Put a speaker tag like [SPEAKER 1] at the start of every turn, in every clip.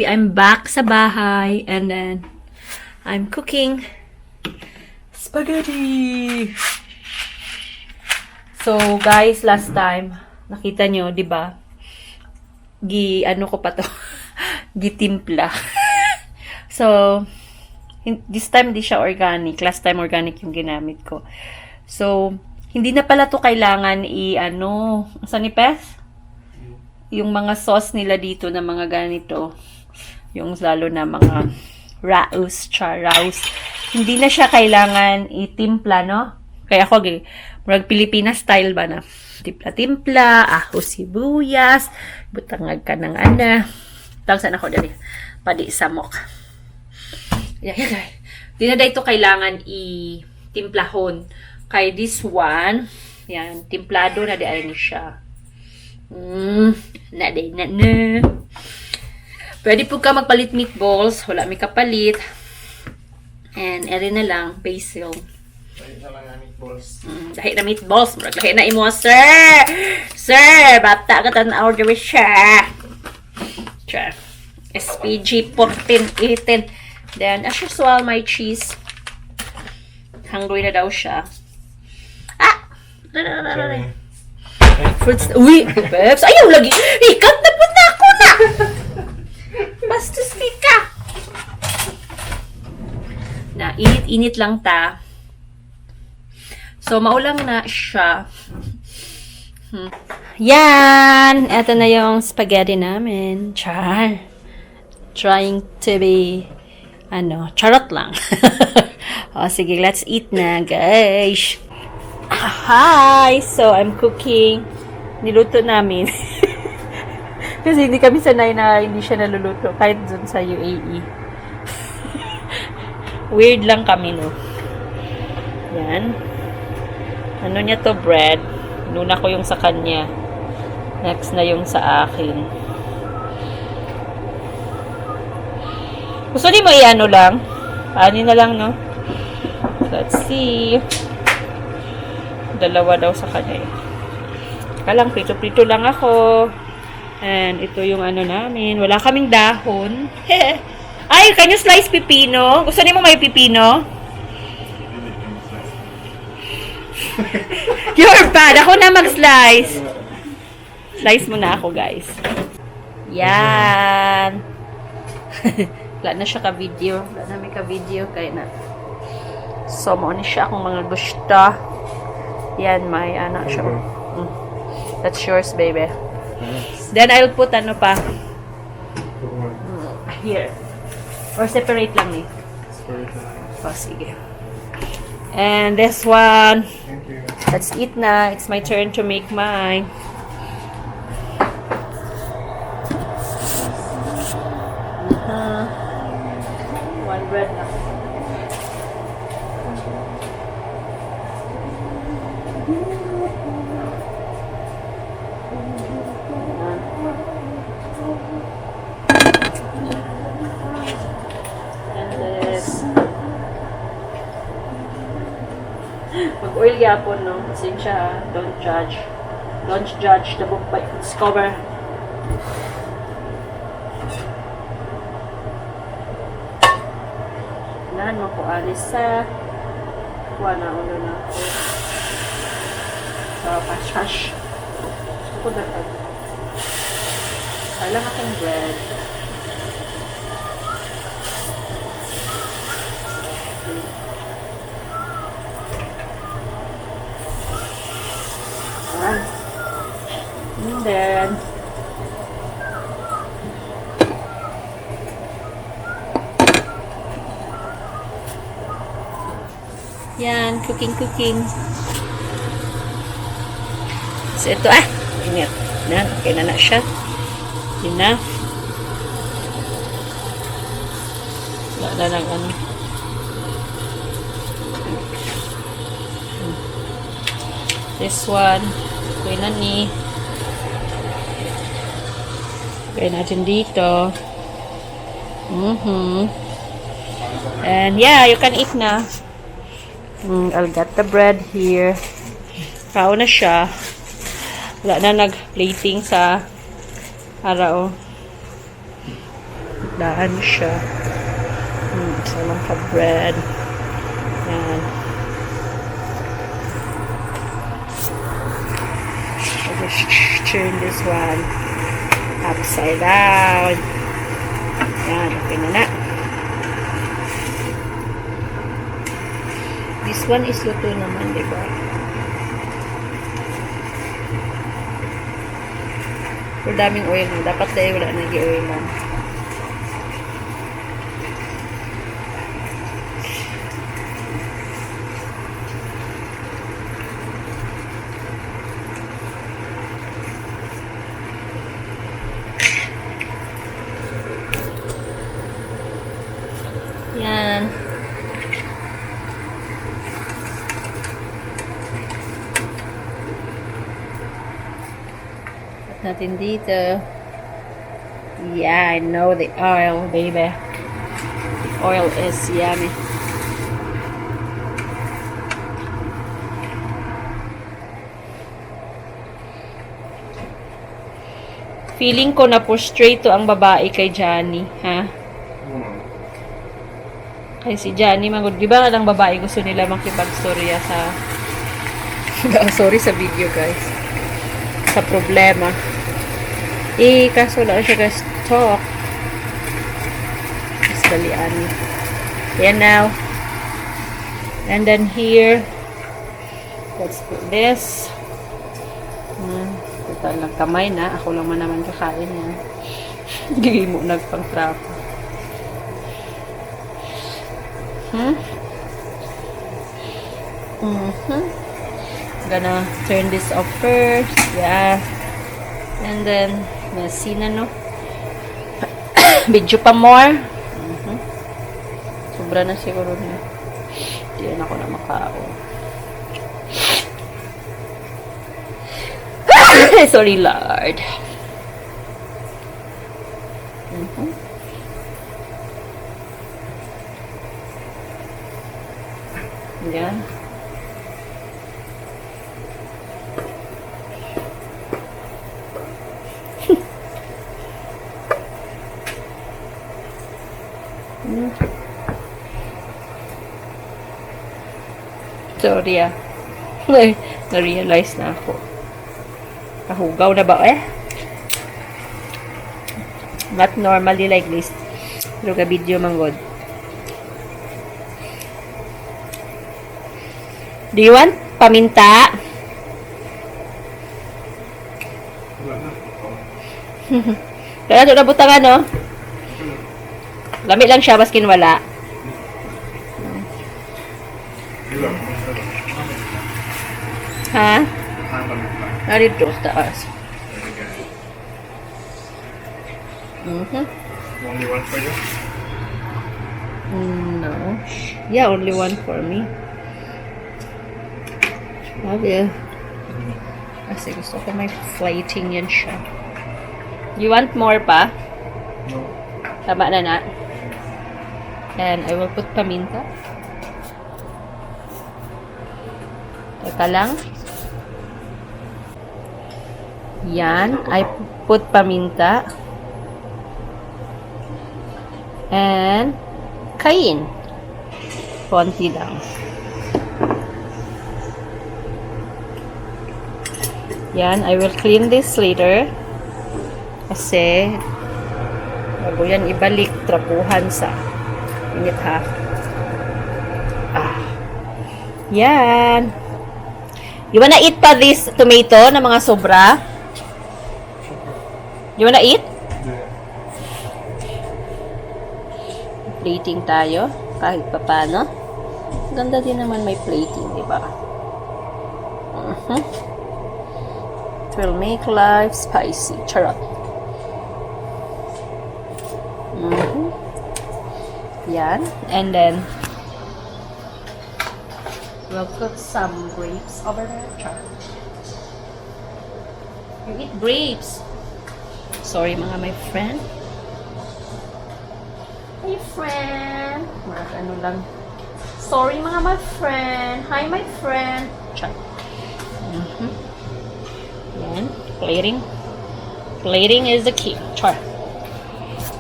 [SPEAKER 1] I'm back sa bahay and then I'm cooking spaghetti. So, guys, last time, nakita nyo, di ba? Ano ko pa to? Gitimpla. So, this time di siya organic. Last time organic yung ginamit ko. So, hindi na pala to kailangan saan ni Pes? Yung mga sauce nila dito na mga ganito, yung lalo na mga raus. Hindi na siya kailangan itimpla, no? Kaya ako, murag Pilipinas style ba na? Timpla-timpla, sibuyas, butangag ka ng tawag ako dali, padi samok. Yan, guys. Di na dito kailangan itimplahon. Kay this one, yan, timplado na di ay ni siya. Na. Pwede po ka magpalit meatballs. Wala may kapalit. And, eri na lang, basil.
[SPEAKER 2] Dahil na lang na meatballs.
[SPEAKER 1] Dahil na meatballs. Dahil na imo, sir! Sir! Bata ka tanaw dyan, siya. Siya. SPG 14-18. Then, as usual, my cheese. Hungry na daw siya. Fruits. Uy! Bebs! Ayaw lagi! Ikat na po na ako na! Bastos ka! Na, init lang ta. So, maulang na siya. Yan! Ito na yung spaghetti namin. Char. Trying to be, charot lang. O, sige, let's eat na, guys. Hi! So, I'm cooking. Niluto namin. Kasi hindi kami sanay na hindi siya naluluto. Kahit dun sa UAE. Weird lang kami, no? Yan. Ano niya to, bread. Nuna ko yung sa kanya. Next na yung sa akin. Gusto niyo mo lang? Ani na lang, no? Let's see. Dalawa daw sa kanya. Kalang prito-prito lang ako. And ito yung namin. Wala kaming dahon. Ay, can you slice pipino? Gusto niyo mo may pipino? You're bad. Ako na mag-slice. Slice mo na ako, guys. Yan. Wala na siya ka-video. Wala na may ka-video. Kaya na. So, mo ni siya akong mga gusto. Yan, may siya. That's yours, baby. Then, I'll put pa. Here. Or separate lang eh.
[SPEAKER 2] Separate lang.
[SPEAKER 1] Oh, sige. And this one.
[SPEAKER 2] Thank you.
[SPEAKER 1] Let's eat na. It's my turn to make mine. One bread na. Mag-oil yapon, no? Sinsya, don't judge. Don't judge the book by its cover. Nahan mo po alis sa na ulo na ako. Sa pash-pash. Ako dapat. Alam akong bread. And then, yan, cooking. So, ito, init. Na, okay na siya. Yun na. Wala na lang This one, okay na ni. Okay natin dito. And yeah, you can eat na. I'll get the bread here. Kao na siya. Wala na nag-plating sa araw. Dahan siya. Isa lang ka bread. Yan. I just turn this one upside down. Yan, okay na. This one is luto naman, diba? Pero daming oil mo. Dapat dahil wala nag-i-oil lang. Yan. At natin dito. Yeah, I know the oil, baby. The oil is yummy. Feeling ko na frustrate to ang babae kay Johnny, ha? Kay si Johnny, di ba ang babae gusto nila makipagstorya sa sorry sa video, guys. Sa problema. Kaso lang siya guys talk. Mas dalian. Yan now. And then here, let's put this. Total lang kamay na. Ako lang man naman kakain yan. Hindi mo nagpang-trapo. Gonna turn this off first. Yeah. And then, messy na, no? Video pa more. Sobra na siguro na. Hindi na ako na makaon. Sorry, Lord. Yan. Sorry ah. Na-realize na ako. Kahugaw na ba eh? Not normally like this. Pero ka video manggod. Do you want paminta? Kaya ito na butangan, no? Lami lang siya, maskin wala. Ha? Narito sa taas.
[SPEAKER 2] Only one for you?
[SPEAKER 1] No. Yeah, only one for me. Sabi. Kasi gusto ko may plating yan siya. You want more pa?
[SPEAKER 2] No.
[SPEAKER 1] Tama na na. And I will put paminta. Teka lang. Yan. I put paminta. And kain. Konti lang. Yan. I will clean this later. Kasi bago yan ibalik, trapuhan sa init ha. Yan. You wanna eat pa this tomato na mga sobra? You wanna eat? Plating tayo kahit papano. Ganda din naman may plating, di ba? It will make life spicy. Charot. Yan. And then we'll put some grapes over there. Charot. You eat grapes. Sorry mga my friend. Hey friend. Mga ano lang. Sorry mga my friend. Hi my friend. Char. Yan. Plating. Plating is the key. Char.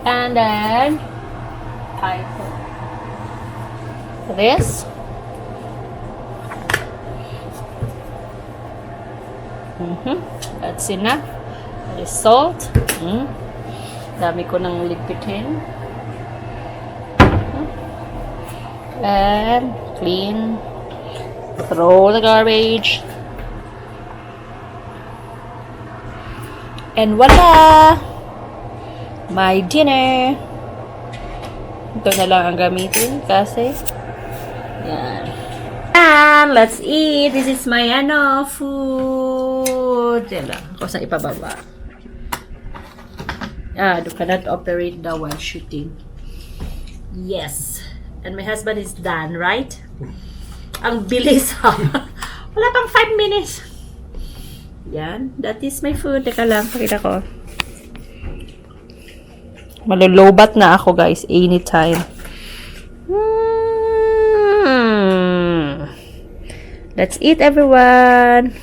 [SPEAKER 1] And then, pineapple. This. That's enough. That is salt. Dami ko nang ligpitin. And clean. Throw the garbage. And voila! My dinner. Ito na lang ang gamitin kasi yan. And let's eat. This is my food. Yan lang. Ako sa ipababa. You cannot operate the while shooting. Yes. And my husband is done, right? Ang bilis ha. Wala pang 5 minutes. Yan. That is my food. Teka lang. Pakita ko. Malulubat na ako, guys. Anytime. Let's eat, everyone.